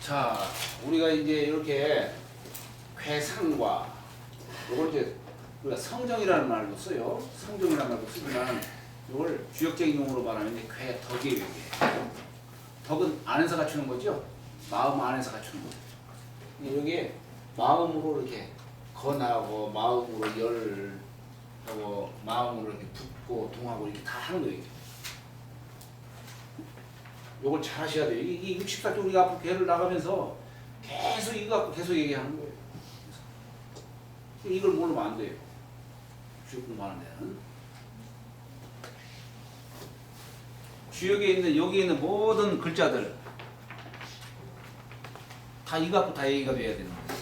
자, 우리가 이제 이렇게 괴상과 이걸 이제 우리가 성정이라는 말도 써요. 성정이라는 말도 쓰지만 이걸 주역적인 용어로 말하면 이제 괴덕이에요. 이게. 덕은 안에서 갖추는 거죠. 마음 안에서 갖추는 거죠. 여기에 마음으로 이렇게 건하고 마음으로 열하고 마음으로 이렇게 붓고 동하고 이렇게 다 하는 거예요. 요걸 잘 하셔야 돼요. 이 64쪽 우리가 앞으로 괴를 나가면서 계속 이거 갖고 계속 얘기하는 거예요. 이걸 모르면 안 돼요. 주역 공부하는 데는. 주역에 있는 여기에 있는 모든 글자들 다 이거 갖고 다 얘기가 돼야 되는 거예요.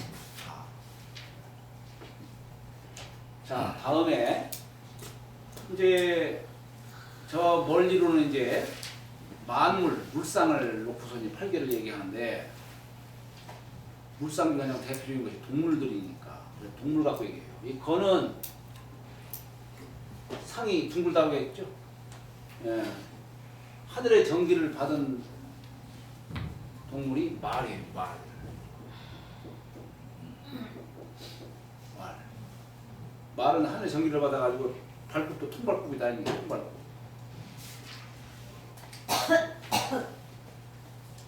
자, 다음에 이제 저 멀리로는 이제 만물, 물상을 놓고서 이제 8개를 얘기하는데 물상이 가장 대표적인 것이 동물들이니까 동물 갖고 얘기해요. 이 거는 상이 둥글다고 했죠. 예. 하늘의 전기를 받은 동물이 말이에요. 말. 말은 하늘의 전기를 받아가지고 발굽도 통발굽이 다니는 통발굽.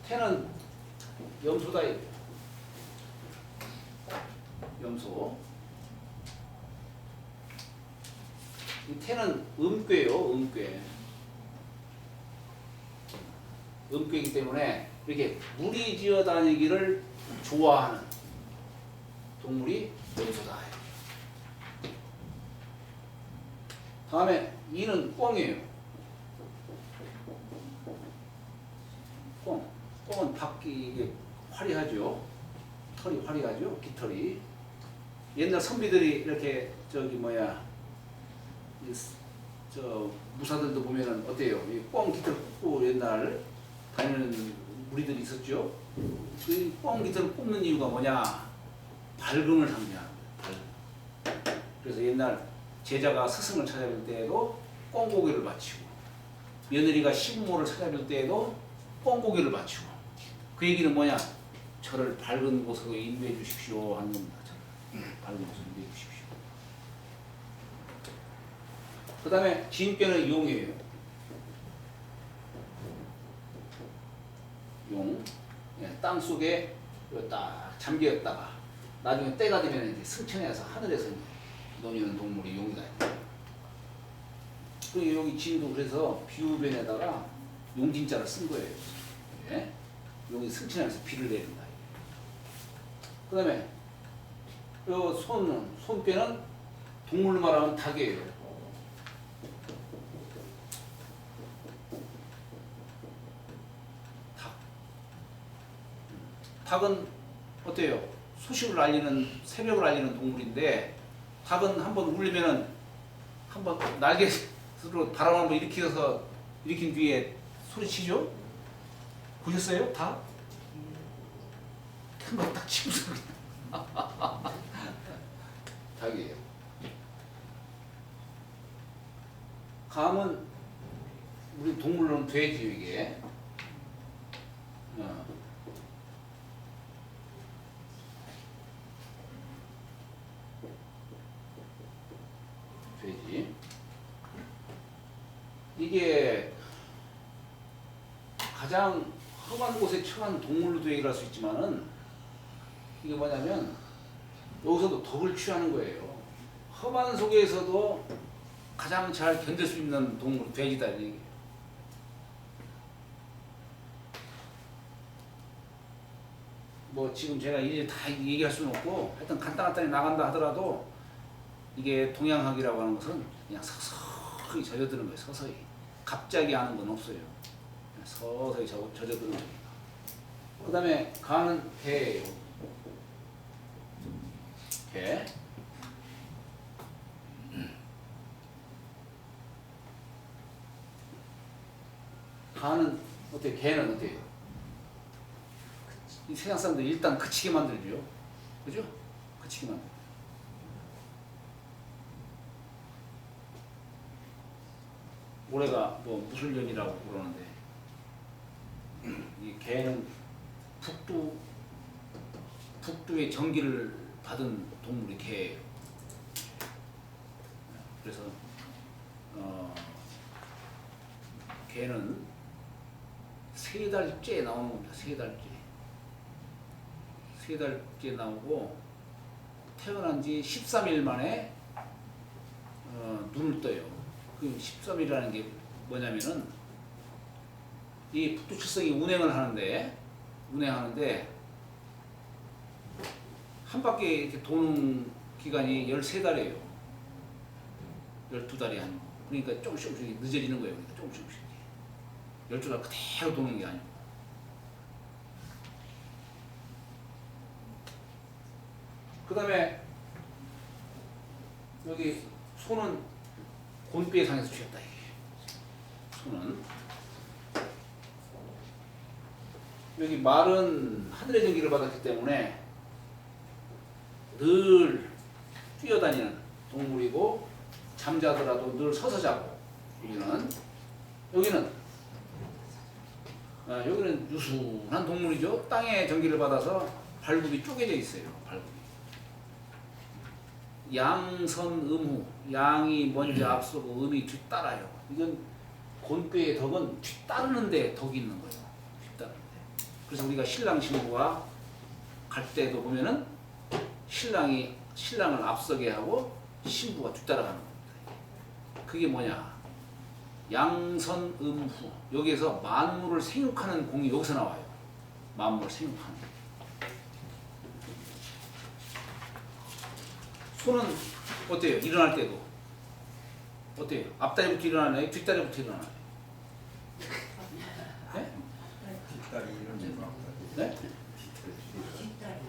태는 염소다. 염소. 이 태는 음괴예요. 음괴. 음괴이기 때문에 이렇게 무리지어 다니기를 좋아하는 동물이 염소다. 다음에 이는 꿩이에요. 꿩. 꿩은 바퀴 이게 화려하죠. 털이 화려하죠. 깃털이. 옛날 선비들이 이렇게 저기 뭐야 저 무사들도 보면은 어때요? 이 꿩 깃털 꽂고 옛날 다니는 무리들이 있었죠. 그 꿩 깃털을 꽂는 이유가 뭐냐? 밝음을 상징하는 거예요. 밝음. 그래서 옛날 제자가 스승을 찾아뵐 때에도 꿩고개를 바치고 며느리가 시부모를 찾아뵐 때에도 꿩고개를 바치고 그 얘기는 뭐냐? 저를 밝은 곳으로 인도해 주십시오 하는 겁니다. 밝은 곳으로 인도해 주십시오. 그 다음에 진뼈는 용이에요. 용. 땅 속에 딱 잠겨있다가 나중에 때가 되면 이제 승천해서 하늘에서 노니는 동물이 용이다. 그리고 여기 진도 그래서 비우변에다가 용진자를 쓴 거예요. 예? 용이 승천해서 비를 내린다. 그 다음에 손뼈는 동물로 말하면 닭이에요. 닭. 닭은 어때요? 수십을 알리는, 새벽을 알리는 동물인데 닭은 한번 울리면은 한번 날개로 바람 한번 일으킨 뒤에 소리치죠? 보셨어요? 닭? 한번 딱 치고 소리. 닭이에요. 감은 우리 동물로는 돼지 이게. 돼지. 이게 가장 험한 곳에 처한 동물로도 얘기를 할 수 있지만은 이게 뭐냐면 여기서도 덕을 취하는 거예요. 험한 속에서도 가장 잘 견딜 수 있는 동물 돼지다 이 얘기예요. 뭐 지금 제가 이제 다 얘기할 수는 없고 하여튼 간단히 나간다 하더라도 이게 동양학이라고 하는 것은 그냥 서서히 젖어드는 거예요. 서서히. 갑자기 하는 건 없어요. 그냥 서서히 젖어드는 거예요. 그 다음에 가는 개예요. 개. 가는 어때요? 개는 어때요? 이 세상 사람들 일단 그치게 만들죠. 그죠? 그치게 만들. 올해가 뭐 무술년이라고 그러는데 이 개는 북두의 전기를 받은 동물이 개예요. 그래서 개는 3달째 나오는 겁니다. 3달째 나오고 태어난 지 13일 만에 눈을 떠요. 그 13일이라는 게 뭐냐면은 이 북두칠성이 운행하는데 한 바퀴 이렇게 도는 기간이 13달이에요. 12달이 아니고. 그러니까 조금씩 늦어지는 거예요. 그러니까 조금씩 12달 그대로 도는 게 아니고. 그 다음에 여기 소는 곤비의 상에서 취했다. 이게. 소는 여기 말은 하늘의 전기를 받았기 때문에 늘 뛰어다니는 동물이고 잠자더라도 늘 서서 자고 여기는 유순한 동물이죠. 땅의 전기를 받아서 발굽이 쪼개져 있어요. 발굽이. 양선음후, 양이 먼저 앞서고 음이 뒤따라요. 이건 곤뼈의 덕은 뒤따르는데 덕이 있는 거예요. 뒤따르는데. 그래서 우리가 신랑 신부가 갈 때도 보면은 신랑을 앞서게 하고 신부가 뒤따라가는 겁니다. 그게 뭐냐? 양선음후. 여기에서 만물을 생육하는 공이 여기서 나와요. 만물을 생육하는. 소는 어때요? 일어날 때도 어때요? 앞다리부터 일어나나요? 뒷다리부터 일어나나요? 네? 뒷다리 이런 거. 네? 뒷다리.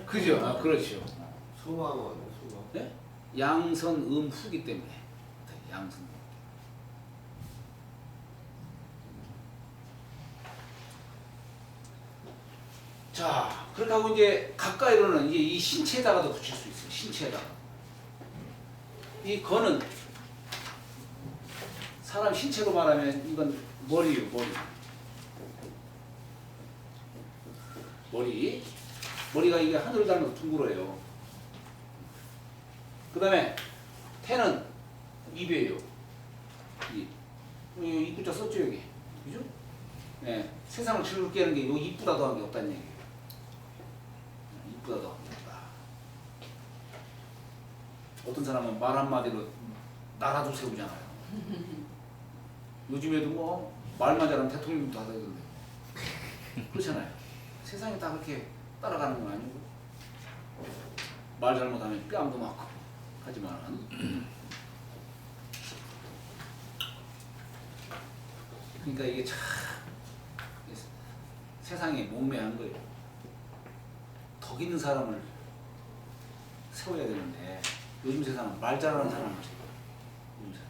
그죠? 아, 그렇죠. 소망은 소망. 네? 양선음후기 때문에 양선. 자, 그렇게 하고 이제 가까이로는 이제 이 신체에다가도 붙일 수 있어요. 신체에다가. 이 거는 사람 신체로 말하면 이건 머리예요. 머리가 이게 하늘을 닮아서 둥글어요. 그 다음에 태는 입이에요. 이 입부자 썼죠 여기. 그죠? 네, 세상을 즐겁게 하는 게 여기 이쁘다도 한 게 없다는 얘기예요. 이쁘다도 한 게 없다. 어떤 사람은 말 한마디로 나라도 세우잖아요. 요즘에도 뭐 말만 잘하면 대통령도 다 되던데. 그렇잖아요. 세상이 다 그렇게 따라가는 건 아니고 말 잘못하면 뺨도 맞고 하지만은 그러니까 이게 참 세상에 목매한 거예요. 덕 있는 사람을 세워야 되는데 요즘 세상은 말 잘하는 사람을 세워요. 요즘 세상.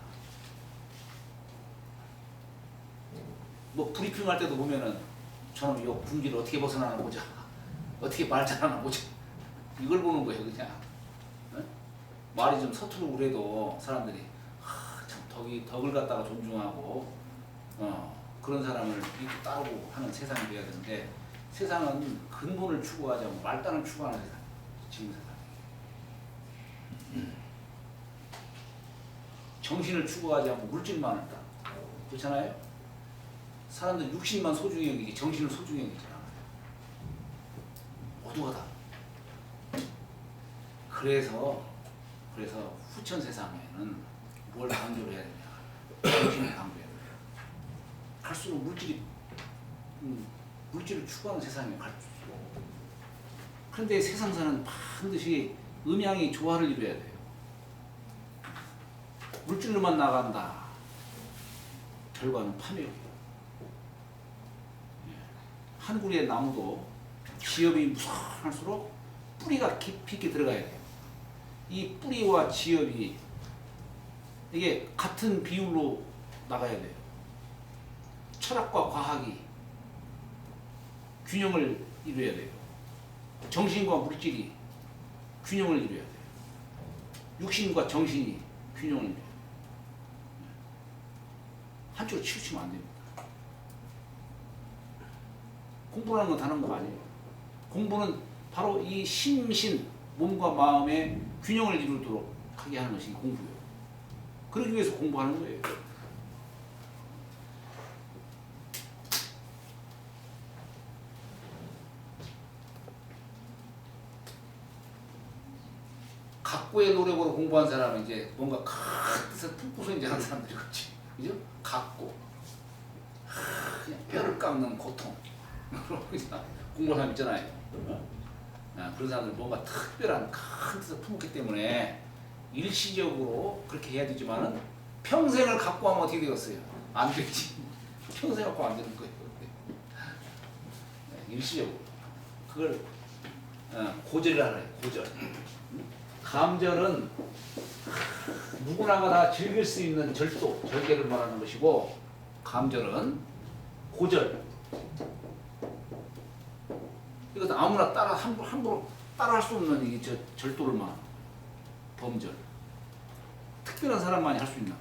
뭐 브리핑 할 때도 보면은 저놈 요 분기를 어떻게 벗어나나 보자. 어떻게 말 잘하나 보자. 이걸 보는 거예요, 그냥. 네? 말이 좀 서투르고 그래도 사람들이 참 덕을 갖다가 존중하고 그런 사람을 믿고 따르고 하는 세상이 돼야 되는데 세상은 근본을 추구하지 않고 말단을 추구하는 세상. 지금 세상. 정신을 추구하지 않고 물질만을 따. 그렇잖아요? 사람들 육신만 소중히 여기지 정신을 소중히 여기지 않아요. 모두가 다. 그래서 후천 세상에는 뭘 강조를 해야 되냐? 정신을 강조해야 돼요. 갈수록 물질을 추구하는 세상에 갈수록. 그런데 세상사는 반드시 음양이 조화를 이루어야 돼요. 물질로만 나간다. 결과는 파멸이에요. 한 그루의 나무도 지엽이 무성할수록 뿌리가 깊이 있게 들어가야 돼요. 이 뿌리와 지엽이 이게 같은 비율로 나가야 돼요. 철학과 과학이 균형을 이루어야 돼요. 정신과 물질이 균형을 이루어야 돼요. 육신과 정신이 균형을 이루어야 돼요. 한쪽으로 치우치면 안 됩니다. 공부라는 건 다른 거 아니에요. 공부는 바로 이 심신, 몸과 마음의 균형을 이루도록 하게 하는 것이 공부예요. 그러기 위해서 공부하는 거예요. 각고의 노력으로 공부한 사람은 이제 뭔가 큰 뜻을 품고서 이제 하는 사람들이 그렇지. 그죠? 각고. 그냥 뼈를 깎는 고통. 공부하는 사람 있잖아요. 그런 사람들 뭔가 특별한 큰 뜻을 품었기 때문에 일시적으로 그렇게 해야 되지만은 평생을 갖고 하면 어떻게 되겠어요? 안 되지. 평생 갖고 안 되는 거예요. 일시적으로. 그걸 고절이라 해요. 고절. 감절은 누구나가 다 즐길 수 있는 절도, 절개를 말하는 것이고, 감절은 고절. 이것은 아무나 따라 함부로 따라할 수 없는 이 절도를 말하는 범절. 특별한 사람만이 할 수 있나?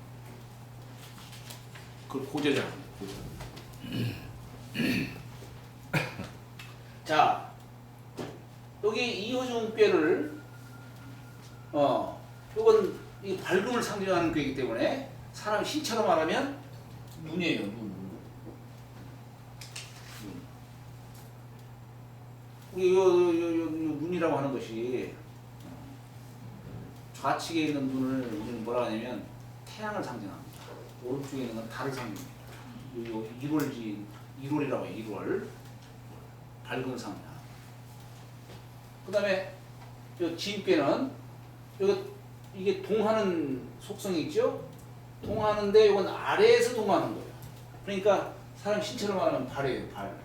그걸 고절이라고 합니다. 고절. 자, 여기 이호중뼈를 이건 이 밝음을 상징하는 꾀이기 때문에 사람 신체로 말하면 눈이에요. 눈. 우리 요 눈이라고 하는 것이 좌측에 있는 눈을 우리는 뭐라 하냐면 태양을 상징합니다. 오른쪽에 있는 건 달을 상징합니다. 요 1월이라고 해요. 1월. 밝음을 상징합니다. 그 다음에 요 진뼈는 이게 동하는 속성이 있죠? 동하는데 이건 아래에서 동하는 거예요. 그러니까 사람 신체로 말하면 발이에요. 발.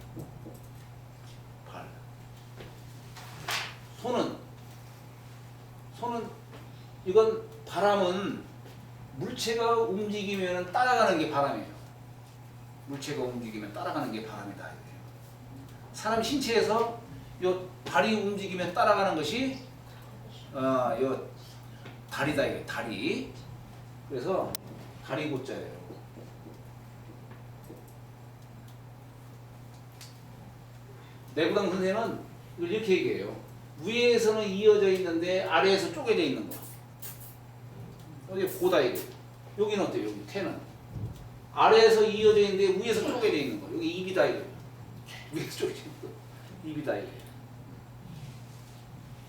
손은 이건 바람은 물체가 움직이면 따라가는 게 바람이에요. 물체가 움직이면 따라가는 게 바람이다. 이거예요. 사람 신체에서 요 발이 움직이면 따라가는 것이 요 다리다. 이게 다리. 그래서 다리 고자예요. 내부당 선생은 이걸 이렇게 얘기해요. 위에서는 이어져 있는데 아래에서 쪼개져 있는 거. 여기 보다 이게. 여기는 어때요? 여기 태는 아래에서 이어져 있는데 위에서 쪼개져 있는 거. 여기 입이다 이게. 위에서 쪼개져 있는 거. 입이다 이게.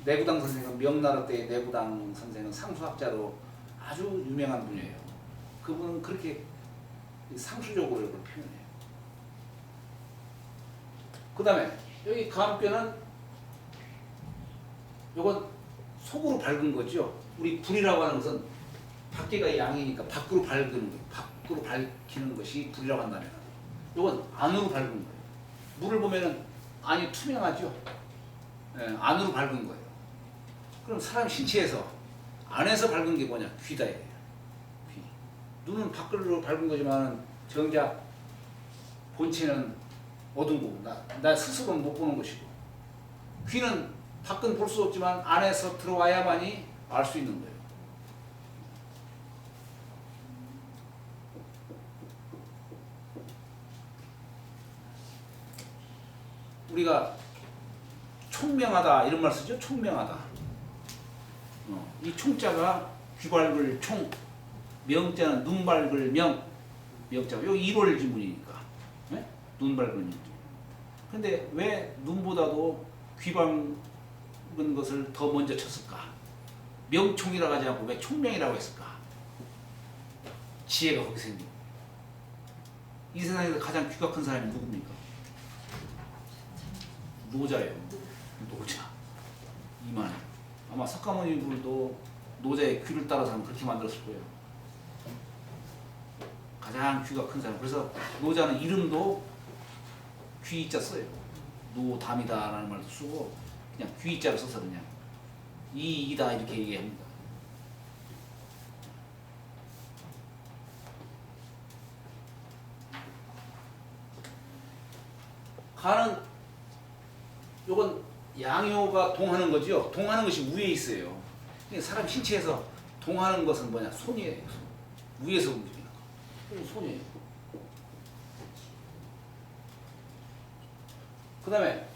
내부당 선생은 명나라 때의 내부당 선생은 상수학자로 아주 유명한 분이에요. 그분은 그렇게 상수적으로 이걸 표현해요. 그 다음에 여기 가운뼈는 이건 속으로 밝은 거죠. 우리 불이라고 하는 것은 밖에가 양이니까 밖으로 밝는 거예요. 밖으로 밝히는 것이 불이라고 한다면 이건 안으로 밝은 거예요. 물을 보면은 안이 투명하죠. 안으로 밝은 거예요. 그럼 사람 신체에서 안에서 밝은 게 뭐냐? 귀다 이래요. 귀. 눈은 밖으로 밝은 거지만 정작 본체는 어두운 거고 나 스스로는 못 보는 것이고, 귀는 밖은 볼 수 없지만 안에서 들어와야만이 알 수 있는 거예요. 우리가 총명하다 이런 말 쓰죠. 총명하다. 이 총자가 귀 밝을 총, 명자는 눈 밝을 명, 명자가 요 1월 지문이니까 네? 눈 밝을 명. 근데 왜 눈보다도 귀 밝은 것을 더 먼저 쳤을까? 명총이라고 하지 않고 왜 총명이라고 했을까? 지혜가 거기 생기고. 이 세상에서 가장 귀가 큰 사람이 누굽니까? 노자예요. 노자. 이만해. 아마 석가모니 불도 노자의 귀를 따라서 하면 그렇게 만들었을 거예요. 가장 귀가 큰 사람. 그래서 노자는 이름도 귀자 써요. 노담이다라는 말도 쓰고 그냥 귀자를 써서 그냥 이이다 이렇게 얘기합니다. 가는 요건 양요가 동하는 거죠. 동하는 것이 위에 있어요. 사람 신체에서 동하는 것은 뭐냐? 손이에요. 손. 위에서 움직이는 거. 손이에요. 그 다음에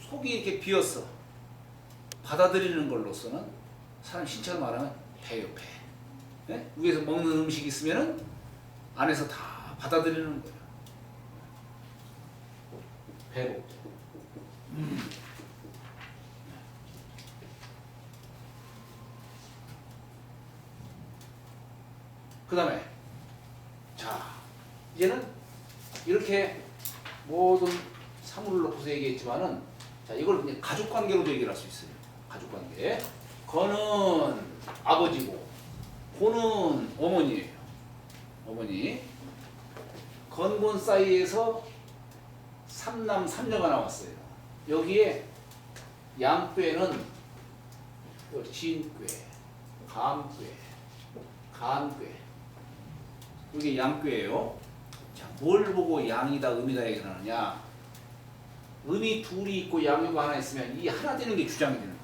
속이 이렇게 비었어. 받아들이는 걸로서는 사람 신체로 말하면 배요, 배. 네? 위에서 먹는 음식이 있으면은 안에서 다 받아들이는 거예요. 배로. 그 다음에 자 이제는 이렇게 모든 사물을 놓고서 얘기했지만은 자 이걸 그냥 가족관계로도 얘기를 할 수 있어요. 가족관계. 거는 아버지고 고는 어머니예요. 어머니. 건곤 사이에서 삼남 삼녀가 나왔어요. 여기에 양꾀는 진꾀, 감꾀, 간꾀. 이게 양꾀예요. 자, 뭘 보고 양이다, 음이다 얘기를 하느냐? 음이 둘이 있고 양유가 하나 있으면 이 하나 되는 게 주장이 되는 거예요.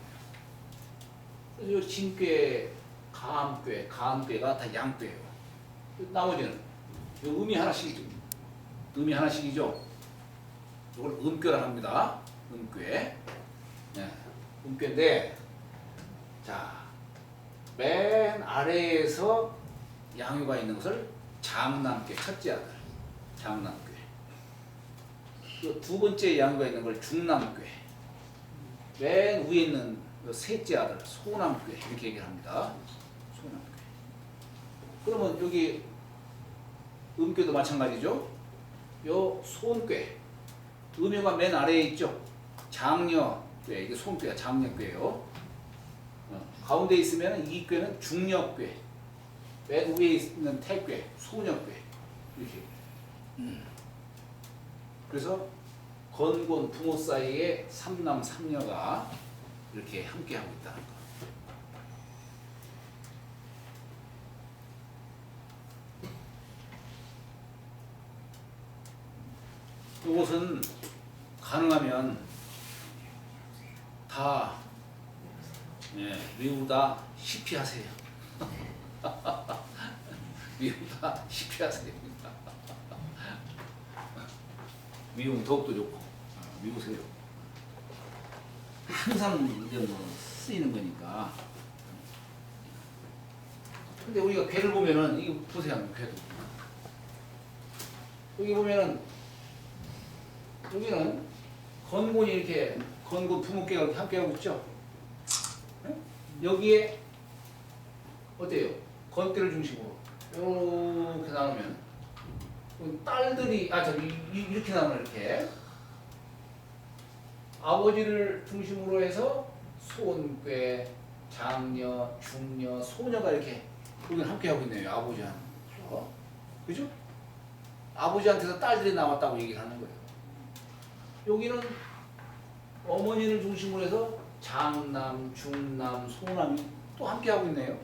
그래서 진꾀, 감꾀, 간꾀가 다 양꾀예요. 나머지는 음이 하나씩이죠. 음이 하나씩이죠. 이걸 음꾀라 합니다. 음꾀. 네, 음꾀인데, 자, 맨 아래에서 양유가 있는 것을 장남꾀, 첫째 아들, 장남꾀. 두 번째 양유가 있는 걸 중남꾀. 맨 위에 있는 셋째 아들, 소남꾀 이렇게 얘기를 합니다. 소남꾀. 그러면 여기 음꾀도 마찬가지죠. 요 손꾀, 음유가 맨 아래에 있죠. 장녀꾀, 이게 손꾀가 장녀꾀예요. 가운데 있으면 이 꾀는 중녀꾀, 맨 위에 있는 태꾀, 소녀꾀 이렇게. 그래서 건곤 부모 사이에 삼남 삼녀가 이렇게 함께 하고 있다는 거. 이것은 가능하면 다 미우다 시피 하세요. 미우다 시피 하세요. 미우면 더욱더 좋고 미우세요. 항상 이제 뭐 쓰이는 거니까. 근데 우리가 괴를 보면은 이거 보세요, 괴도. 여기 보면은 여기는 건곤이 이렇게 건곤 부모께가 함께하고 있죠. 네? 여기에 어때요? 건께를 중심으로 이렇게 나누면 딸들이 이렇게 나누면 이렇게 아버지를 중심으로 해서 손꾀, 장녀, 중녀, 소녀가 이렇게 여기는 함께하고 있네요. 아버지한테. 그죠? 아버지한테서 딸들이 나왔다고 얘기를 하는 거예요. 여기는 어머니를 중심으로 해서 장남, 중남, 소남이 또 함께하고 있네요.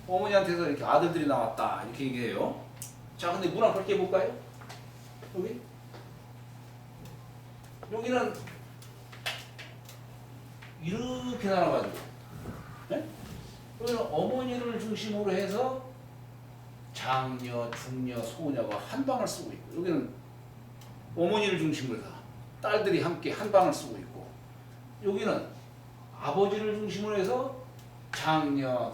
어머니한테서 이렇게 아들들이 나왔다 이렇게 얘기해요. 자, 근데 문 앞을 깨볼까요? 여기는 이렇게 나눠가지고, 네? 여기는 어머니를 중심으로 해서 장녀, 중녀, 소녀가 한 방을 쓰고 있고, 여기는 어머니를 중심으로 해서 딸들이 함께 한 방을 쓰고 있고, 여기는 아버지를 중심으로 해서 장녀,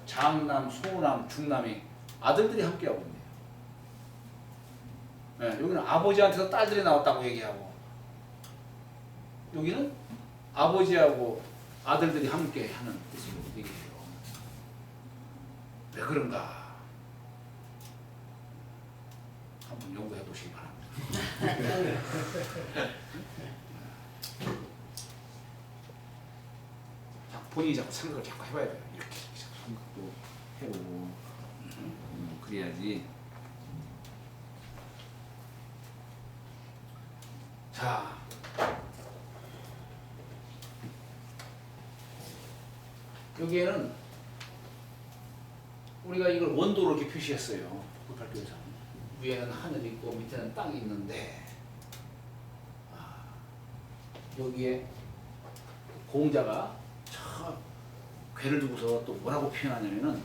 장남, 소남, 중남이 아들들이 함께하고 있네요. 네, 여기는 아버지한테서 딸들이 나왔다고 얘기하고, 여기는 아버지하고 아들들이 함께 하는 뜻으로 얘기해요. 왜 그런가? 한번 연구해 보시기 바랍니다. 본인이 자꾸 생각을 자꾸 해봐야 돼요. 이렇게 생각도 해보고 그래야지. 자, 여기에는 우리가 이걸 원도로 이렇게 표시했어요. 북팔교에서 위에는 하늘이 있고 밑에는 땅이 있는데, 여기에 공자가 괴를 두고서 또 뭐라고 표현하냐면은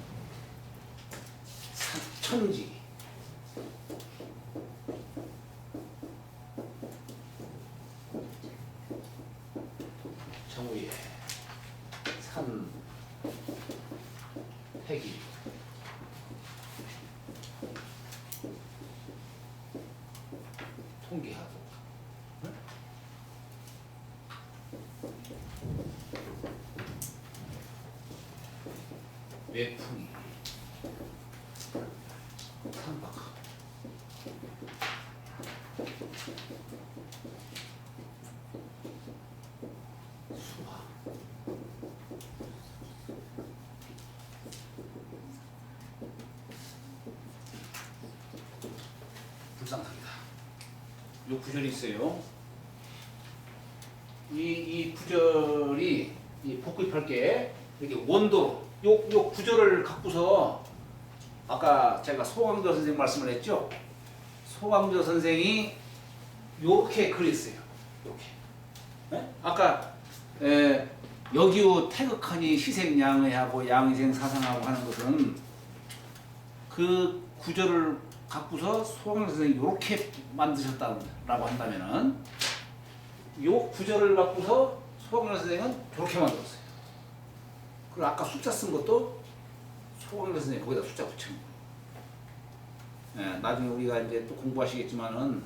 천지, 정위에 산 핵이 통계하고 응? 외풍이 상박하고 수화 불상상이다. 요 구절이 있어요. 이 구절이 이 복귀할게 이렇게 원도로 요 구절을 갖고서 아까 제가 소강조 선생 말씀을 했죠. 소강조 선생이 요렇게 그렸어요. 요렇게. 네? 아까 여기요 태극하니 희생양의하고 양의생 사상하고 하는 것은 그 구절을 갖고서 소강조 선생이 요렇게 만드셨다고 한다면은 요 구절을 갖고서 소강조 선생은 저렇게 만들었어요. 그리고 아까 숫자 쓴 것도 소강조 선생이 거기다 숫자 붙인 거예요. 예, 나중에 우리가 이제 또 공부하시겠지만은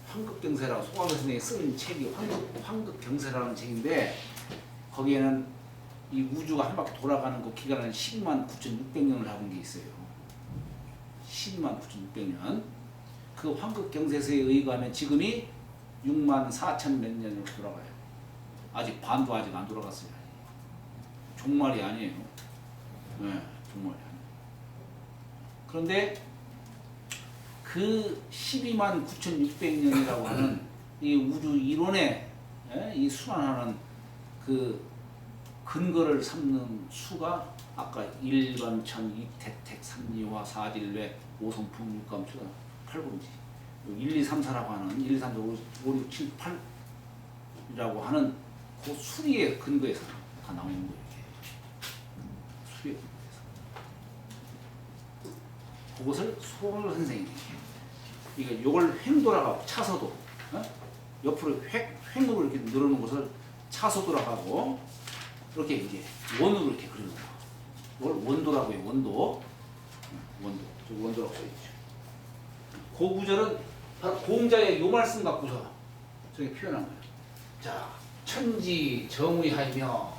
황극경세라고 소강조 선생이 쓴 책이 황극경세라는 책인데 거기에는 이 우주가 한 바퀴 돌아가는 그 기간은 12만 9,600년을 잡은 게 있어요. 12만 9,600년. 그 황극경세서에 의거하면 지금이 6만 4천 몇 년 이렇게 돌아가요. 아직 반도 아직 안 돌아갔어요. 종말이 아니에요. 네, 종말이 아니에요. 그런데 그 12만 9,600년이라고 하는 이 우주 이론에 이 순환하는 그 근거를 삼는 수가 아까 일반천, 이태택, 삼리화, 사질외, 오성풍, 육감, 추가, 팔분지 1, 2, 3, 4라고 하는 1, 2, 3, 4, 5, 6, 7, 8이라고 하는 그 수리의 근거에서 다 나오는 거예요. 수리의 근거에서. 그것을 소강조 선생님이 이게 요걸 횡돌아가고 차서도 옆으로 횡으로 이렇게 늘어놓은 것을 차서돌아가고 이렇게 이제 원으로 이렇게 그리는 거. 이걸 원도라고 해요. 원도. 원도. 저 원도라고 써있죠. 그 구절은 바로 공자의 요 말씀 갖고서 저게 표현한 거예요. 자, 천지 정의하며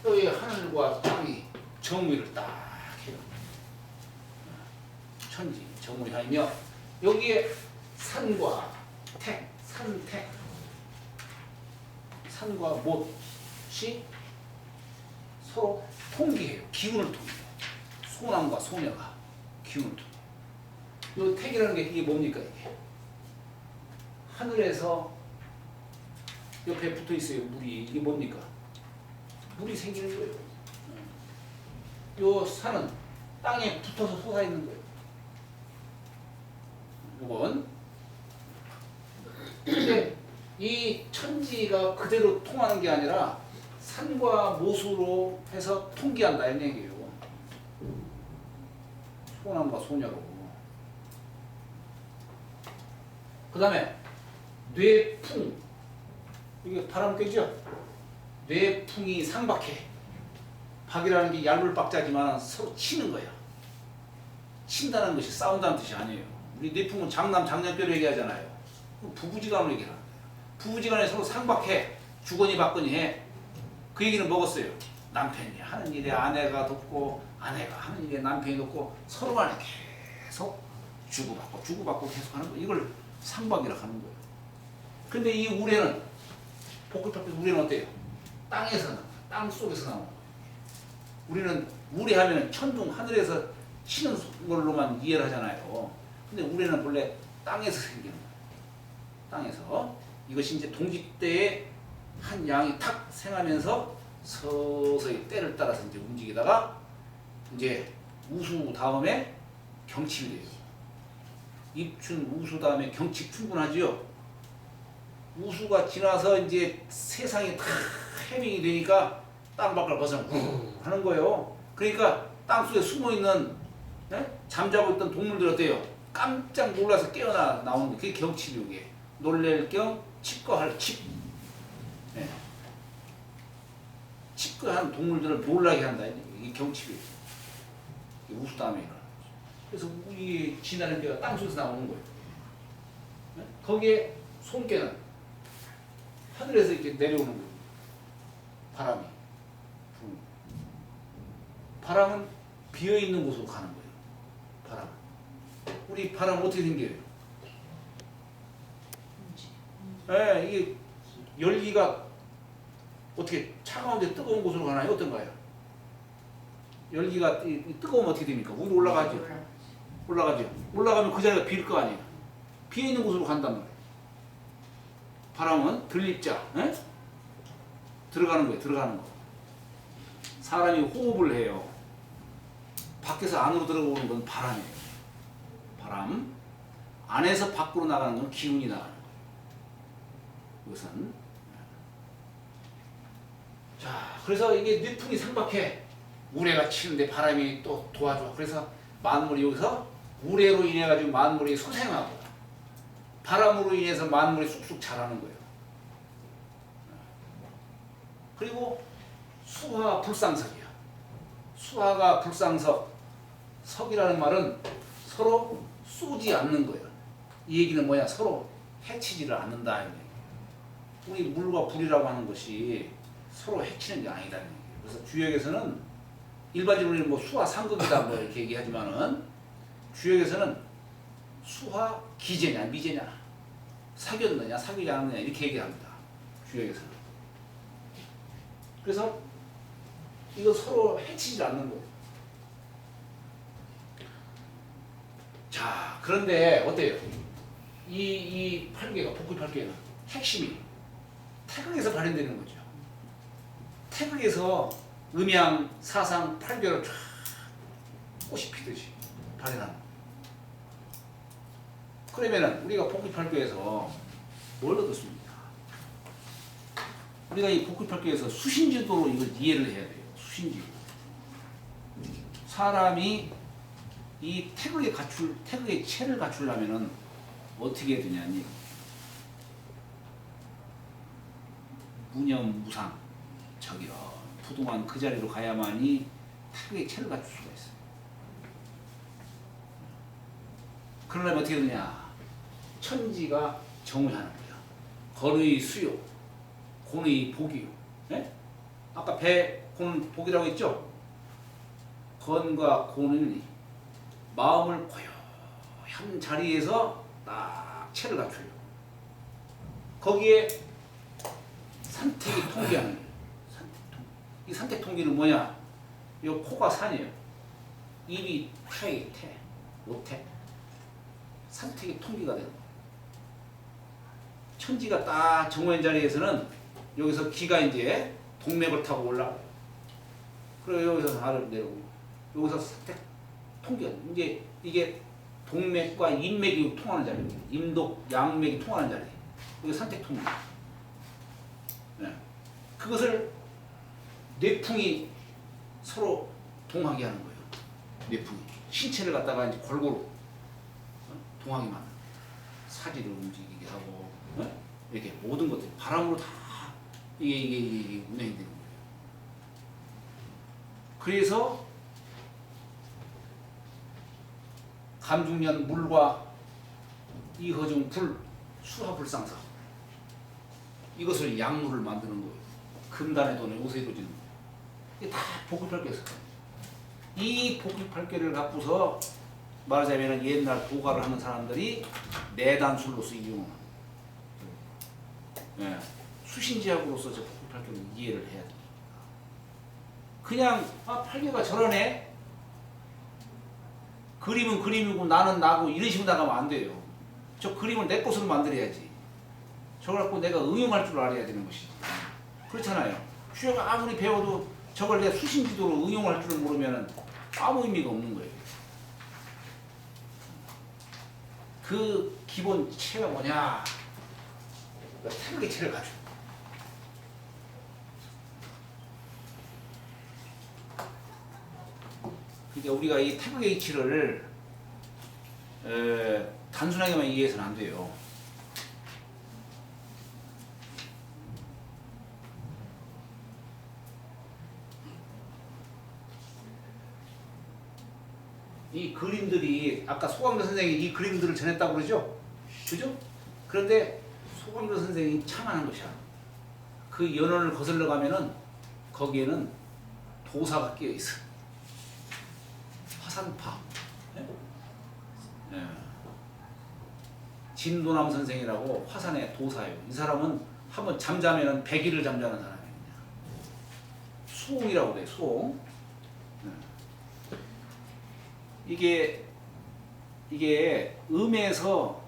뼈의 하늘과 땅이 정의를 딱 해요. 천지 정의하며 여기에 산과 택, 산택, 산과 못이 서로 통기해요. 기운을 통해요. 소남과 소녀가 기운을 통해요. 이 택이라는 게 이게 뭡니까 이게? 하늘에서 옆에 붙어 있어요. 물이 이게 뭡니까? 물이 생기는 거예요. 요 산은 땅에 붙어서 솟아 있는 거예요. 요건 근데 이 천지가 그대로 통하는 게 아니라 산과 모수로 해서 통기한다 이런 얘기예요. 소남과 소녀로. 그 다음에 뇌풍 이게 바람 꾀죠? 뇌풍이 상박해. 박이라는 게 얇을 박자지만 서로 치는 거야. 친다는 것이 싸운다는 뜻이 아니에요. 우리 뇌풍은 장남 장녀뼈를 얘기하잖아요. 부부지간으로 얘기하는 거예요. 부부지간에 서로 상박해. 주거니 받거니 해. 그 얘기는 먹었어요. 남편이 하는 일에 아내가 돕고 아내가 하는 일에 남편이 돕고 서로 간에 계속 주고받고 계속 하는 거. 이걸 상박이라고 하는 거예요. 근데 이 우레는 복급합해서 우레는 어때요? 땅에서 나온 거예요. 땅 속에서 나온 거예요. 우리는 우레하면 천둥 하늘에서 치는 걸로만 이해를 하잖아요. 근데 우레는 본래 땅에서 생기는 거예요. 땅에서 이것이 이제 동짓대에 한 양이 탁 생하면서 서서히 때를 따라서 이제 움직이다가 이제 우수 다음에 경칩이 돼요. 입춘 우수 다음에 경칩 충분하지요. 우수가 지나서 이제 세상이 다 해밍이 되니까 땅 밖을 벗어나 하는 거예요. 그러니까 땅 속에 숨어 있는 잠자고 있던 동물들 어때요? 깜짝 놀라서 깨어나 나오는 게 그게 경칩이 오게. 놀랄 겸 칩거할 칩. 네. 집거한 동물들을 놀라게 한다. 이 경칩이 우수다음에 그래서 이게 지나는 데가 땅속에서 나오는 거예요. 네? 거기에 손개는 하늘에서 이렇게 내려오는 거예요. 바람이. 바람은 비어 있는 곳으로 가는 거예요. 바람. 우리 바람 어떻게 생겨요? 예, 이게 열기가 어떻게 차가운데 뜨거운 곳으로 가나요? 어떤가요? 열기가 뜨거우면 어떻게 됩니까? 위로 올라가죠. 올라가죠. 올라가면 그 자리가 비일 거 아니에요. 비어 있는 곳으로 간단 말이에요. 바람은 들립자, 예? 들어가는 거예요. 들어가는 거. 사람이 호흡을 해요. 밖에서 안으로 들어오는 건 바람이에요. 바람. 안에서 밖으로 나가는 건 기운이 나가는 거예요. 이것은. 자, 그래서 이게 뇌풍이 상박해. 우레가 치는데 바람이 또 도와줘. 그래서 만물이 여기서 우레로 인해 가지고 만물이 소생하고 바람으로 인해서 만물이 쑥쑥 자라는 거예요. 그리고 수화 불상석이야. 수화가 불상석. 석이라는 말은 서로 쏘지 않는 거예요. 이 얘기는 뭐야? 서로 해치지를 않는다. 우리 물과 불이라고 하는 것이 서로 해치는 게 아니다는 얘기예요. 그래서 주역에서는 일반적으로 뭐 수화 상극이다 뭐 이렇게 얘기하지만은 주역에서는 수화 기제냐 미제냐 사귀었느냐 사귀지 않느냐 이렇게 얘기합니다. 주역에서는. 그래서 이거 서로 해치지 않는 거예요. 자, 그런데 어때요? 이 팔계가 복귀 팔계는 핵심이 태극에서 발현되는 거죠. 태극에서 음양, 사상, 팔계를 쫙 꽃이 피듯이 발현하는 거예요. 그러면은 우리가 복귀 팔계에서 뭘 얻었습니까? 우리가 이 복귀 팔계에서 수신지도로 이걸 이해를 해야 돼요. 수신지도. 사람이 이 태극의 체를 갖추려면은 어떻게 해야 되냐니 무념무상 저기요 부동한 그 자리로 가야만이 태극의 체를 갖출 수가 있어요. 그러려면 어떻게 되냐? 천지가 정의하는 거야. 건의 수요, 곤의 복이요. 네? 아까 배, 곤, 복이라고 했죠? 건과 곤은 마음을 고요한 자리에서 딱 체를 갖춰요. 거기에 산택이 통기하는 거예요. 이 산택 통기는 뭐냐? 이 코가 산이에요. 입이 태이 태, 오태. 산택이 통기가 되는 거예요. 천지가 딱 정오한 자리에서는 여기서 기가 이제 동맥을 타고 올라가요. 그리고 여기서 알을 내려오고 여기서 산택 통기가 이제 이게 동맥과 인맥이 통하는 자리입니다. 임독, 양맥이 통하는 자리. 이게 산택 통기. 네. 그것을 뇌풍이 서로 동하게 하는 거예요. 뇌풍이 신체를 갖다가 이제 골고루 동하게 만드는 거예요. 사지를 움직이게 하고 이렇게 모든 것들이 바람으로 다 이게 운행이 되는 거예요. 그래서 감중년 물과 이허중 불 수화불상사 이것을 약물을 만드는 거예요. 금단의 돈에 옷에 이루어지는 거예요. 이게 다 복귀팔계에서 이 복귀팔계를 갖고서 말하자면 옛날 도가를 하는 사람들이 내단술로서 이용하는 예, 수신지학으로서 저 복귀팔계를 이해를 해야 됩니다. 그냥 팔계가 저러네 그림은 그림이고 나는 나고 이런 식으로 나가면 안 돼요. 저 그림을 내 것으로 만들어야지. 저걸 갖고 내가 응용할 줄 알아야 되는 것이지. 그렇잖아요. 수요가 아무리 배워도 저걸 내가 수신지도로 응용할 줄을 모르면 아무 의미가 없는 거예요. 그 기본 체가 뭐냐? 태극의 체를 가지고. 그러니까 우리가 이 태극의 이치를 단순하게만 이해해서는 안 돼요. 이 그림들이 아까 소강도 선생이 이 그림들을 전했다고 그러죠? 그죠? 그런데 소강도 선생이 참안한 것이야. 그 연원을 거슬러 가면은 거기에는 도사가 끼어 있어. 화산파. 예? 예. 진도남 선생이라고 화산의 도사예요. 이 사람은 한번 잠자면은 100일을 잠자는 사람이에요. 수홍이라고 그래. 수홍. 예. 이게 음에서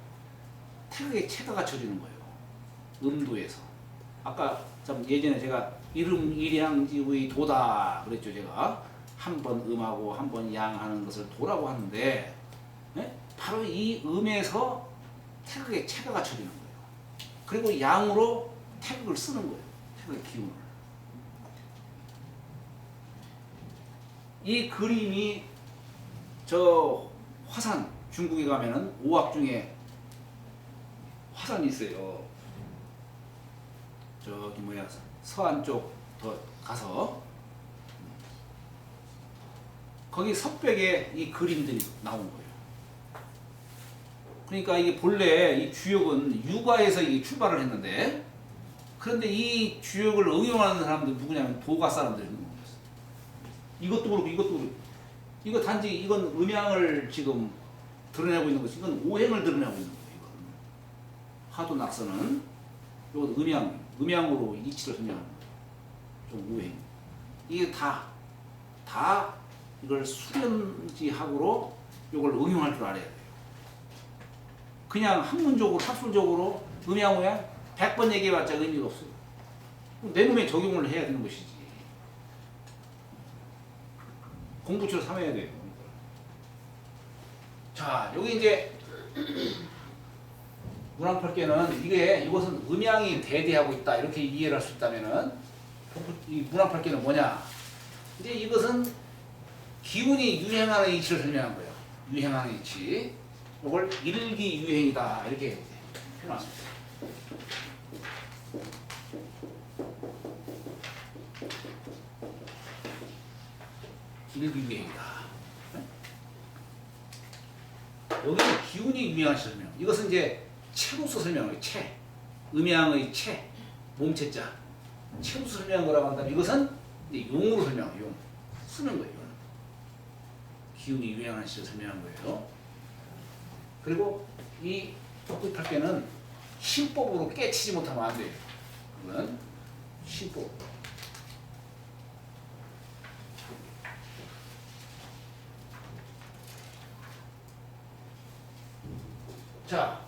태극의 체가 갖춰지는 거예요. 음도에서. 아까 참 예전에 제가 이름 일양지의 도다 그랬죠. 제가 한 번 음하고 한 번 양하는 것을 도라고 하는데, 예? 바로 이 음에서 태극의 체가 갖춰지는 거예요. 그리고 양으로 태극을 쓰는 거예요. 태극의 기운을. 이 그림이 저 화산, 중국에 가면은 오악 중에 화산이 있어요. 저기 뭐야, 서안 쪽 더 가서 거기 석백에 이 그림들이 나온 거예요. 그러니까 이게 본래 이 주역은 육아에서 이 출발을 했는데, 그런데 이 주역을 응용하는 사람들 누구냐면 도가 사람들이 있는 거예요. 이것도 그렇고 이것도 그렇고. 이거 단지 이건 음양을 지금 드러내고 있는 것이, 이건 오행을 드러내고 있는 거예요. 이건 하도 낙서는 이건 음양으로 이치를 설명하는 거예요. 좀 오행. 이게 다 이걸 수련지학으로 이걸 응용할 줄 알아야 돼요. 그냥 학문적으로 학술적으로 음양 오양 100번 얘기해봤자 의미가 없어요. 내 몸에 적용을 해야 되는 것이지. 공부처럼 삼아야 돼요. 자, 여기 이제 문항팔계는 이것은 음양이 대대하고 있다 이렇게 이해를 할 수 있다면은, 이 문항팔계는 뭐냐? 이제 이것은 기운이 유행하는 이치를 설명한 거예요. 유행하는 이치. 이걸 일기유행이다 이렇게 표현했습니다. 일기유행이다. 여기는 기운이 유행하는 설명. 이것은 이제 체로서 설명해요. 체. 음양의 체. 몸체자. 체로서 설명한 거라고 한다면 이것은 이제 용으로 설명해요. 용. 쓰는 거예요. 이거는. 기운이 유행하는 시를 설명한 거예요. 그리고 이 덕구팔계는 신법으로 깨치지 못하면 안 돼요. 그건 신법. 자,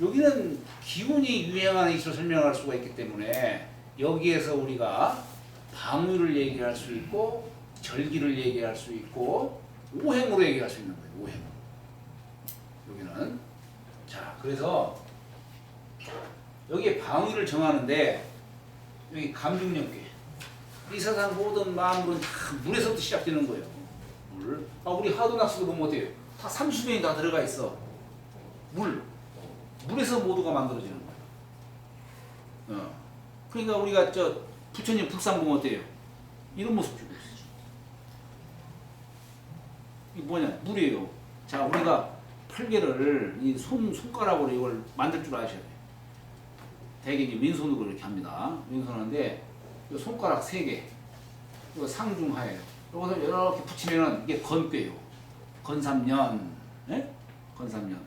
여기는 기운이 유행하는 이치로 설명할 수가 있기 때문에 여기에서 우리가 방위를 얘기할 수 있고 절기를 얘기할 수 있고 오행으로 얘기할 수 있는 거예요. 오행. 여기는. 자, 그래서 여기에 방위를 정하는데 여기 감중력계. 이 세상 모든 만물은 다 물에서부터 시작되는 거예요. 물. 우리 하도낙스도 보면 어때요? 다 30년이 다 들어가 있어. 물에서 모두가 만들어지는 거예요. 그러니까 우리가 저 부처님 불상 보면 어때요? 이런 모습 주고 있어요. 이게 뭐냐? 물이에요. 자, 우리가 팔개를 이 손가락으로 이걸 만들 줄 아셔야 돼요. 대개 이제 왼손으로 이렇게 합니다. 왼손하는데 이 손가락 3개, 이거 상중하예요. 이것을 이렇게 붙이면은 이게 건괴예요. 건삼년, 예? 건삼년.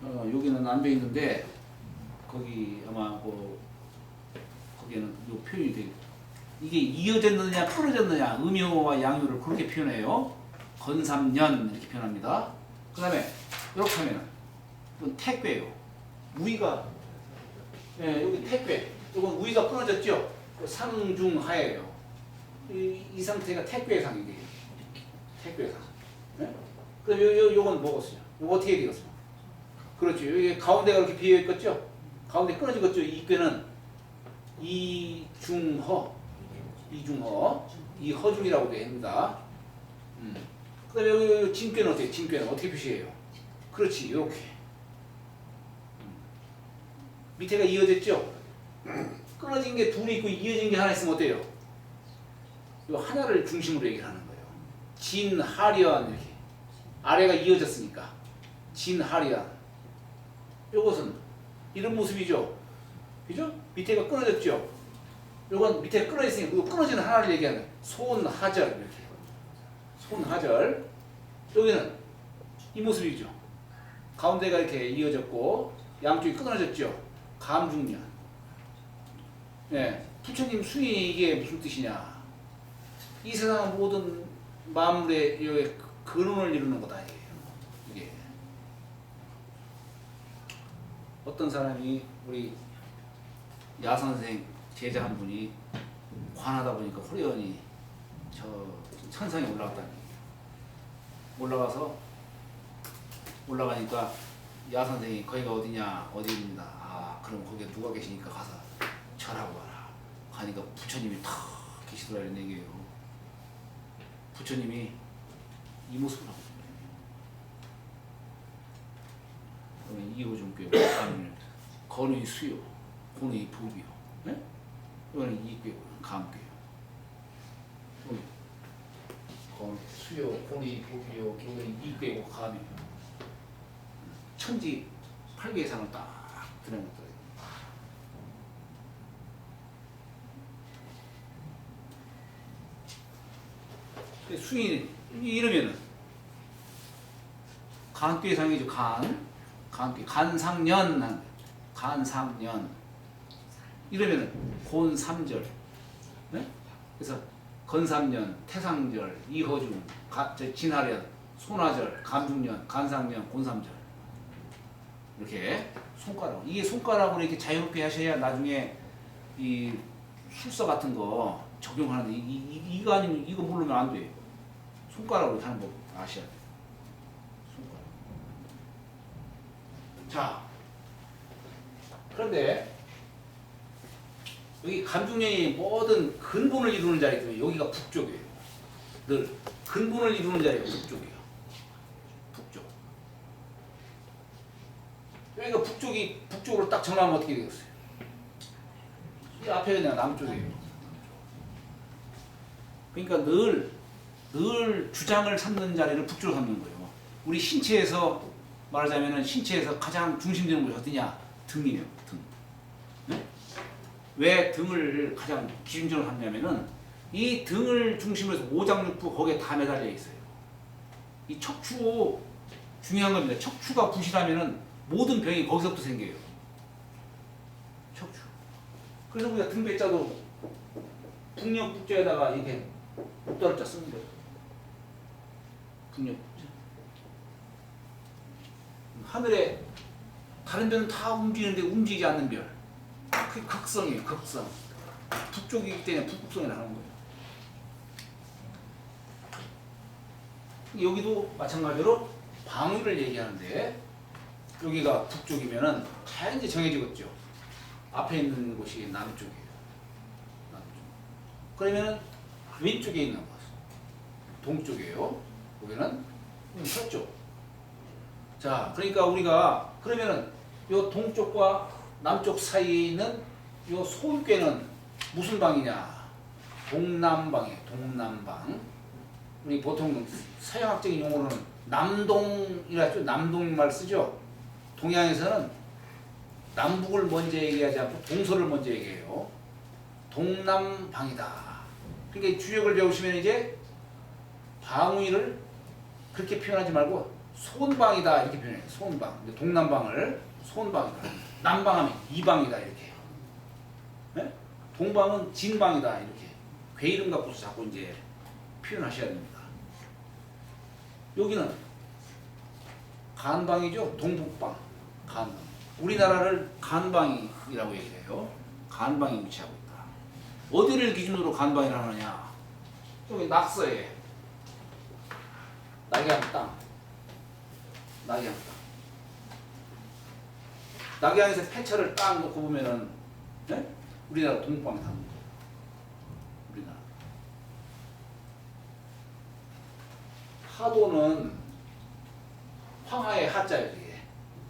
여기는 안 돼 있는데 거기 아마 거기에는 요 표현이 돼. 이게 이어졌느냐 풀어졌느냐 음효와 양효를 그렇게 표현해요. 건삼년 이렇게 표현합니다. 그 다음에 이렇게 하면은 이건 태괴예요. 우위가, 예, 여기 태괴. 이건 우위가 끊어졌죠. 상중하예요. 이 상태가 태괴상이 돼요. 태괴상. 예? 그럼 요건 뭐겠어요? 요거 어떻게 되겠어요? 그렇죠. 여기 가운데가 이렇게 비어 있겠죠? 가운데 끊어지겠죠? 이 꾀는 이중허, 이허중이라고 되어 있습니다. 그 다음에 여기 진꾀는 어때요? 진꾀는 어떻게 표시해요? 그렇지, 이렇게. 밑에가 이어졌죠? 끊어진 게 둘이 있고 이어진 게 하나 있으면 어때요? 이 하나를 중심으로 얘기를 하는 거예요. 진하련 이렇게. 아래가 이어졌으니까 진하리안. 요것은 이런 모습이죠. 그죠? 밑에가 끊어졌죠. 요건 밑에 끊어졌으니까 그 끊어지는 하나를 얘기하는 손하절 이렇게. 손하절. 여기는 이 모습이죠. 가운데가 이렇게 이어졌고 양쪽이 끊어졌죠. 감중년. 예, 부처님 수이 이게 무슨 뜻이냐? 이 세상 모든 만물의 근원을 이루는 거다 이게요. 이게 어떤 사람이 우리 야 선생 제자 한 분이 관하다 보니까 호련히 저 천상에 올라갔다니. 올라가니까 야 선생이 거기가 어디냐? 어디입니다. 아 그럼 거기에 누가 계시니까 가서 절하고 와라. 가니까 부처님이 탁 계시더라 이런 얘기예요. 부처님이 이 모습을 하고 있어요. 이호중교회 건의 수요, 공의 부비요. 네? 이거는 이교회, 감교회. 수요, 공의 부비요, 교회 이교회고 감이요. 천지 8개상을 딱 드러냈더라고요. 수인 이러면은 간괴 상이죠. 간괴 간상년 간상년 이러면은 곤삼절. 네? 그래서 건삼년, 태상절, 이허중, 진하련, 손하절, 감중년, 간상년, 곤삼절 이렇게 손가락. 이게 손가락으로 이렇게 자유롭게 하셔야 나중에 이 술서 같은 거 적용하는데 이거 아니면 이거 모르면 안 돼요. 손가락으로 하는 법 아셔야 돼요. 손가락. 자, 그런데 여기 감중년이 모든 근본을 이루는 자리이기 때문에 여기가 북쪽이에요. 늘 근본을 이루는 자리가 북쪽이에요. 북쪽. 여기가 북쪽으로 딱 정하면 어떻게 되겠어요? 이 앞에 그냥 남쪽이에요. 그러니까 늘 주장을 삼는 자리를 북쪽으로 삼는 거예요. 우리 신체에서 말하자면은 신체에서 가장 중심되는 곳이 어디냐? 등이에요. 등. 네? 왜 등을 가장 기준적으로 삼냐면은 이 등을 중심으로 해서 오장육부 거기에 다 매달려 있어요. 이 척추 중요한 겁니다. 척추가 부실하면은 모든 병이 거기서부터 생겨요. 척추. 그래서 우리가 등배자도 북녘북조에다가 이렇게 목도를 쓰는 거예요. 북녘북조. 하늘에 다른 별은 다 움직이는데 움직이지 않는 별. 그게 극성이에요. 극성. 북쪽이기 때문에 북극성이 나오는 거예요. 여기도 마찬가지로 방위를 얘기하는데 여기가 북쪽이면은 다 이제 정해지겠죠. 앞에 있는 곳이 남쪽이에요. 남쪽. 그러면은 왼쪽에 있는 곳 동쪽이에요. 여기는 서쪽. 자, 그러니까 우리가 그러면은 요 동쪽과 남쪽 사이에 있는 요 소유궤는 무슨 방이냐? 동남방이에요. 동남방. 우리 보통 서양학적인 용어로는 남동이라죠. 남동 말 쓰죠. 동양에서는 남북을 먼저 얘기하지 않고 동서를 먼저 얘기해요. 동남방이다. 그러니까 주역을 배우시면 이제 방위를 그렇게 표현하지 말고 손방이다 이렇게 표현해요. 손방. 동남방을 손방이다. 남방하면 이방이다 이렇게 해요. 네? 동방은 진방이다 이렇게. 괴 이름 갖고서 자꾸 이제 표현하셔야 됩니다. 여기는 간방이죠. 동북방. 간방. 우리나라를 간방이라고 얘기해요. 간방이 위치하고 있다. 어디를 기준으로 간방이라 하느냐? 여기 낙서에 낙양 땅. 낙양 땅. 낙양에서 폐철을 딱 놓고 보면은 네? 우리나라 동북방에 닿는 거예요. 우리나라. 하도는 황하의 하자예요. 이게.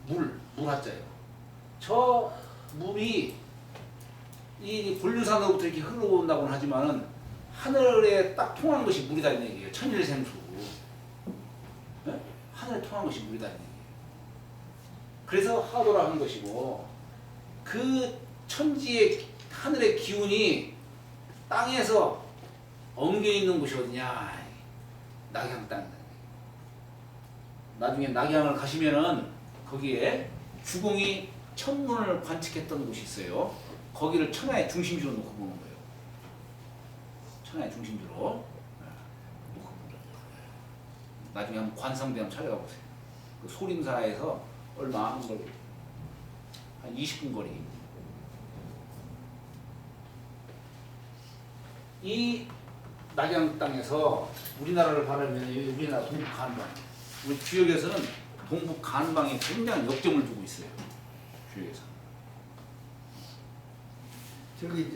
물 하자예요. 저 물이 이 본류산으로부터 이렇게 흘러온다고는 하지만은 하늘에 딱 통한 것이 물이다 이런 얘기예요. 천일생수. 네? 하늘에 통한 것이 물이다. 그래서 하도라 한 것이고 그 천지의 하늘의 기운이 땅에서 엉겨 있는 곳이 어디냐? 낙양 땅. 나중에 낙양을 가시면은 거기에 주공이 천문을 관측했던 곳이 있어요. 거기를 천하의 중심지로 놓고 보는 거예요. 천하의 중심지로 놓고 보는 거예요. 나중에 한번 관성대 한번 찾아가 보세요. 그 소림사에서 얼마 안 거리, 한 20분 거리. 이 낙양 땅에서 우리나라를 바라보면 우리나라 동북 간방, 우리 주역에서는 동북 간방에 굉장히 역점을 두고 있어요. 주역에서. 저기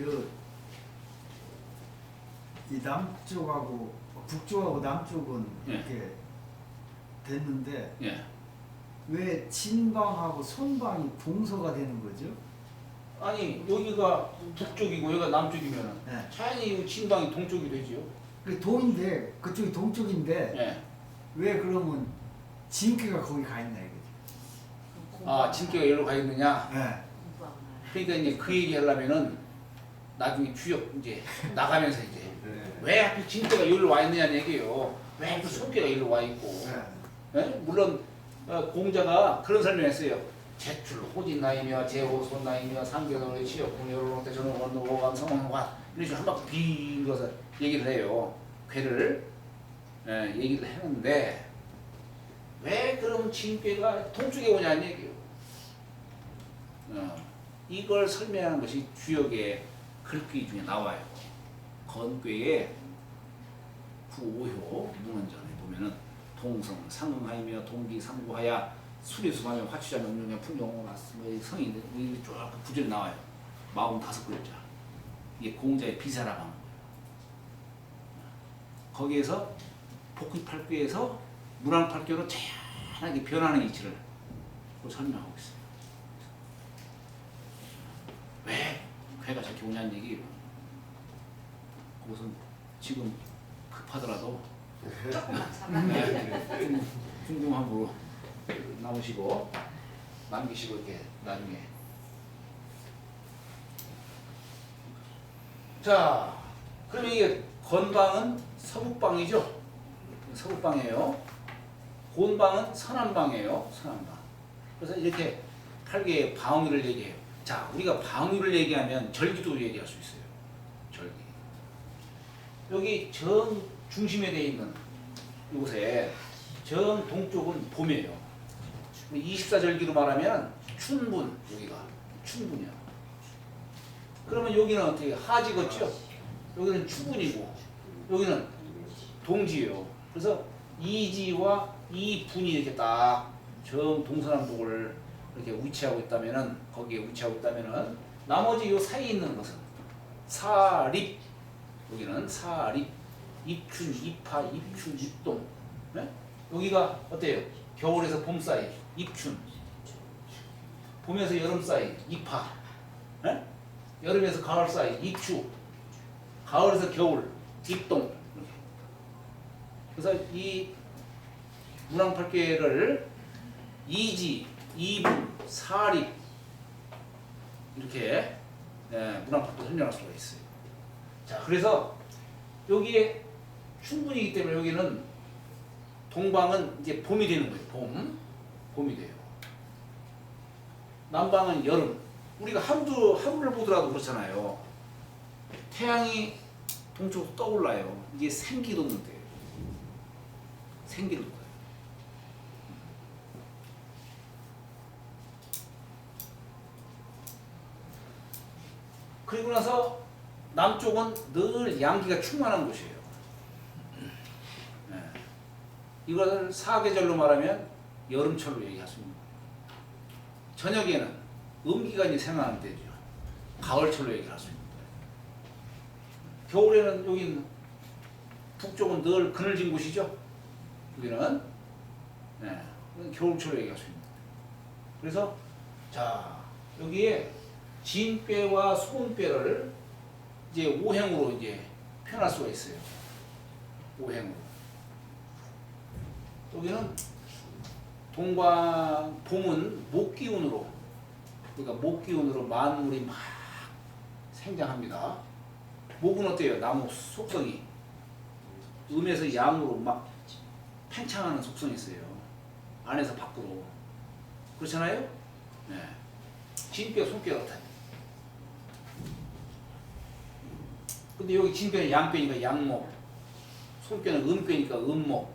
이 남쪽하고 북쪽하고 남쪽은 예. 이렇게 됐는데 예. 왜 진방하고 손방이 동서가 되는 거죠? 아니 여기가 북쪽이고 여기가 남쪽이면은 예. 자연히 진방이 동쪽이 되지요. 그 동인데 그쪽이 동쪽인데 예. 왜 그러면 진께가 거기 가 있나 이거죠? 아 진께가 여기로 가 있느냐? 예. 그러니까 이제 그 얘기 하려면은 나중에 주역 이제 나가면서 이제 네. 왜 하필 진께가 여기로 와 있느냐는 얘기예요. 왜 하필 손께가 여기로 와 있고. 예. 예? 물론 공자가 그런 설명했어요. 제출 호진나이며 제호손나이며 상계도의 치역군 여론때 저는 원노호감 성원호가 이런 식으로 한 바퀴 빈 것을 얘기를 해요. 괴를 얘기를 했는데 왜 그럼 진괴가 동쪽에 오냐는 얘기예요. 이걸 설명하는 것이 주역의 글귀 중에 나와요. 건괴의 구오효 문헌전에 보면은 동성 상응하이며 동기 삼구하야 수리수마며 화취자 명령에 풍경호 뭐 성이 쭉 구절이 나와요. 45글자. 이게 공자의 비사라고 하는 거예요. 거기에서 복귀팔귀에서 문왕팔귀로 찬하게 변하는 이치를 설명하고 있어요. 왜 괴가 저렇게 오냐는 얘기예요. 그것은 지금 급하더라도 조금만 참아. 궁금함으로 남으시고 남기시고 이렇게 나중에. 자, 그럼 이게 건방은 서북방이죠. 서북방이에요. 곤방은 서남방이에요. 서남방. 그래서 이렇게 8개의 방위를 얘기해요. 자, 우리가 방위를 얘기하면 절기도 얘기할 수 있어요. 절기. 여기 정 중심에 되어 있는 이곳에 정 동쪽은 봄이에요. 24절기로 말하면 춘분, 여기가 춘분이야. 그러면 여기는 어떻게 하지겠죠? 여기는 추분이고 여기는 동지예요. 그래서 이지와 이분이 이렇게 딱 정 동서남북을 이렇게 위치하고 있다면은 거기에 위치하고 있다면은 나머지 요 사이에 있는 것은 사립, 여기는 사립, 입춘, 입하, 입춘, 입동. 네? 여기가 어때요? 겨울에서 봄 사이 입춘, 봄에서 여름 사이 입하, 네? 여름에서 가을 사이 입추, 가을에서 겨울 입동. 그래서 이 문왕팔계를 이지, 이분, 사립 이렇게 문왕팔계 설명할 수가 있어요. 자, 그래서 여기에 충분이기 때문에 여기는 동방은 이제 봄이 되는 거예요. 봄이 돼요. 남방은 여름. 우리가 하루를 보더라도 그렇잖아요. 태양이 동쪽으로 떠올라요. 이게 생기도는 돼요. 생기를 돋아요. 그리고 나서 남쪽은 늘 양기가 충만한 곳이에요. 네. 이것을 사계절로 말하면 여름철로 얘기할 수 있는 거예요. 저녁에는 음기가 이제 생활하는 때죠. 가을철로 얘기할 수 있는 거예요. 겨울에는 여기는 북쪽은 늘 그늘진 곳이죠. 여기는 겨울철로 얘기할 수 있는 거예요. 그래서 자 여기에 진뼈와 소은뼈를 이제 오행으로 이제 표현할 수가 있어요. 오행으로. 여기는 동방 봄은 목기운으로, 그러니까 목기운으로 만물이 막 생장합니다. 목은 어때요? 나무 속성이 음에서 양으로 막 팽창하는 속성이 있어요. 안에서 밖으로. 그렇잖아요? 네. 진뼈, 손뼈 같아. 근데 여기 진뼈는 양뼈니까 양목, 손뼈는 음뼈니까 음목.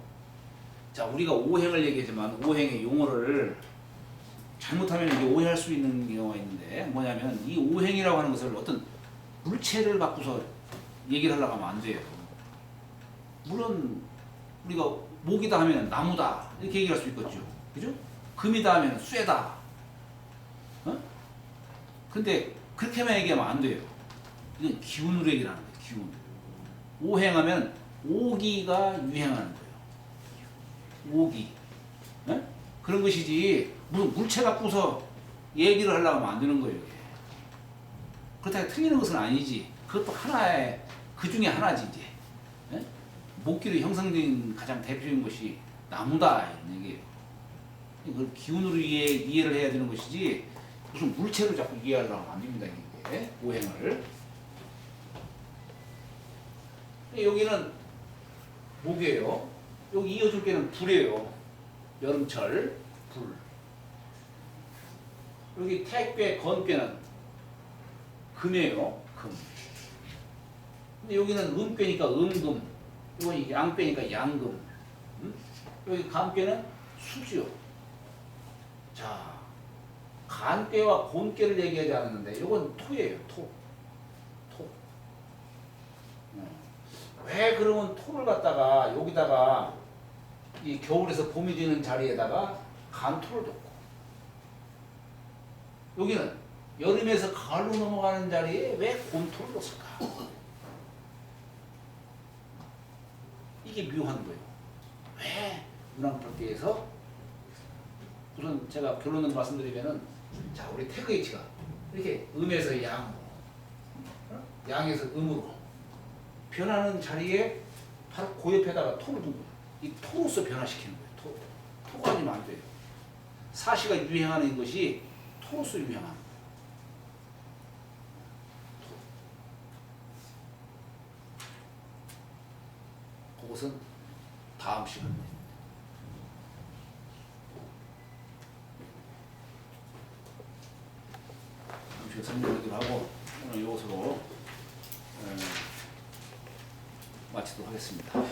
자, 우리가 오행을 얘기하지만 오행의 용어를 잘못하면 이게 오해할 수 있는 경우가 있는데, 뭐냐면 이 오행이라고 하는 것을 어떤 물체를 갖고서 얘기를 하려고 하면 안 돼요. 물론 우리가 목이다 하면 나무다 이렇게 얘기할 수 있겠죠. 그죠? 금이다 하면 쇠다. 어? 근데 그렇게만 얘기하면 안 돼요. 이건 기운으로 얘기를 하는 거예요. 기운. 오행하면 오기가 유행하는 거예요. 오기. 어? 그런 것이지 무슨 물체 갖고서 얘기를 하려고 하면 안 되는 거예요. 이게. 그렇다고 틀리는 것은 아니지. 그것도 하나의 그 중에 하나지 이제. 예? 목기로 형성된 가장 대표적인 것이 나무다 이런 얘기예요. 이걸 기운으로 이해를 해야 되는 것이지 무슨 물체로 자꾸 이해하려고 하면 안 됩니다. 이게 오행을. 여기는 목이에요. 여기 이어줄 게는 불이에요. 여름철 불. 여기 택배 건괴는 금이에요. 금. 근데 여기는 음괴니까 음금. 이건 양괴니까 양금. 여기 간괴는 수지요. 자, 간괴와 곤괴를 얘기하지 않았는데 이건 토예요. 토. 토. 왜 그러면 토를 갖다가 여기다가 이 겨울에서 봄이 되는 자리에다가 간토를 뒀고, 여기는 여름에서 가을로 넘어가는 자리에 왜 곤토를 뒀을까? 이게 묘한 거예요. 왜 문왕팔계에서 우선 제가 결론을 말씀드리면은, 자, 우리 태그이치가 이렇게 음에서 양으로, 양에서 음으로 변하는 자리에 바로 그 옆에다가 토를 둔 거예요. 이 토로서 변화시키는 거예요. 토가 아니면 안 돼요. 사시가 유행하는 것이 토로서 유행하는 거예요. 그것은 다음 시간에. 잠시 설명을 하고 오늘 이것으로 마치도록 하겠습니다.